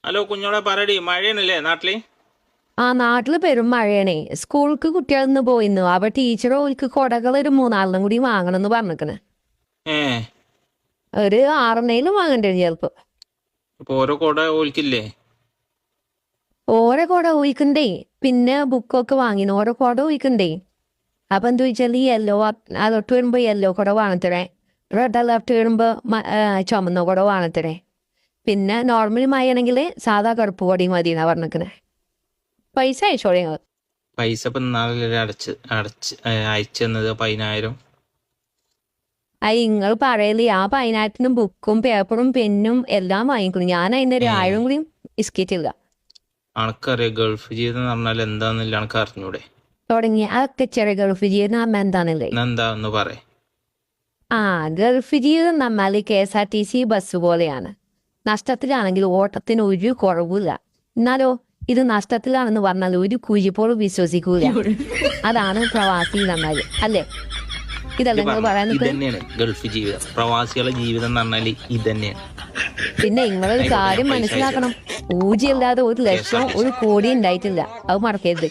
Hello കുഞ്ഞോളെ പറയടി, മഴയാണല്ലേ നാട്ടില്? ആ നാട്ടില് പെരും മഴയാണേ. സ്കൂൾക്ക് കുട്ടികളിന്ന് പോയിന്നു. അപ്പൊ ടീച്ചർ ഓൽക്ക് കൊടകൾ ഒരു മൂന്നാലിനും കൂടി വാങ്ങണമെന്ന് പറഞ്ഞിക്കണ്. ഏ ഒരു ആറെണ്ണയിലും വാങ്ങണ്ടേ ചിലപ്പോ. ഇപ്പൊ ഓരോ കൊട ഓൽക്കില്ലേ? ഓരോ കൊട ഊയിക്കണ്ടേ. പിന്നെ ബുക്കൊക്കെ വാങ്ങിന് ഓരോ കൊട ഊയിക്കണ്ടേ. അപ്പൊ എന്താ ചോദിച്ചാൽ യെല്ലോ അതൊട്ട് വരുമ്പോ യെല്ലോ കുട വാങ്ങത്തരേ. റെഡ് അലർട്ട് വരുമ്പോ ചുമന്ന കുട വാങ്ങത്തരേ. പിന്നെ നോർമൽ മഴയാണെങ്കിൽ സാധാ കറുപ്പ് കൊടയും മതി എന്നാ പറഞ്ഞിക്കണേ. പൈസ അയച്ചോളെ ഞങ്ങൾ. പൈസ ഇപ്പൊ ഇന്നാളല്ലേ അയച്ചു തന്നത് 10,000. നിങ്ങൾ പറയല് ആ 10,000 ബുക്കും പേപ്പറും പെന്നും എല്ലാം വാങ്ങിക്കുന്നു. ഞാൻ അതിന്റെ ഒരു ഏ 1,000 കൂടി ഇസ്കിറ്റില്ല. അനക്കറിയാം ഗൾഫ് ജീവിതം എന്ന് പറഞ്ഞാൽ എന്താന്നില്ല, അനക്ക് അറിഞ്ഞൂടെ? തുടങ്ങി അതൊക്കെ ചെറിയ ഗൾഫ് ജീവിതം നമ്മ എന്താണല്ലേ. എന്താ ഒന്ന് പറ. ആ ഗൾഫ് ജീവിതം നമ്മൾ KSRTC ബസ് പോലെയാണ്. നഷ്ടത്തിലാണെങ്കിൽ ഓട്ടത്തിന് ഒരു കുറവില്ല. എന്നാലോ ഇത് നഷ്ടത്തിലാണെന്ന് പറഞ്ഞാൽ ഒരു കുഴിപ്പോഴും വിശ്വസിക്കൂല. അതാണ് പ്രവാസി നന്നായി അല്ലേ? ഇതല്ല നിങ്ങൾ പറയാൻ നിൽക്കുക. ഇതന്നെയാണ് ഗൾഫ് ജീവിതം, പ്രവാസികളുടെ ജീവിതം എന്ന് പറഞ്ഞാല് ഇതന്നെയാണ്. പിന്നെ നിങ്ങളൊരു ആയിക്കോട്ടെ, ഞാൻ കാര്യം പൈസ മനസ്സിലാക്കണം. അയച്ചുതരാം. പൂജ്യം ഇല്ലാതെ ഒരു ലക്ഷം KSRTC. ഒരു കോടി ഉണ്ടായിട്ടില്ല. അത് മറക്കരുത്.